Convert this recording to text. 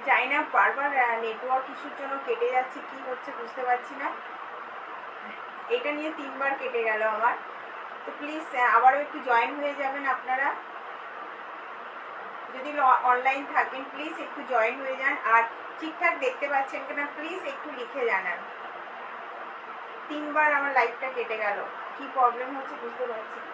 জানি না, বারবার নেটওয়ার্ক ইস্যুর জন্য কেটে যাচ্ছে, কি হচ্ছে বুঝতে পারছি না। এটা নিয়ে 3বার কেটে গেল আমার। তো প্লিজ আবারও একটু জয়েন হয়ে যাবেন আপনারা, যদি অনলাইন থাকেন প্লিজ একটু জয়েন হয়ে যান। আর ঠিকঠাক দেখতে পাচ্ছেন কিনা প্লিজ একটু লিখে জানান। 3বার আমার লাইভটা কেটে গেল, কি প্রবলেম হচ্ছে বুঝতে পারছি না।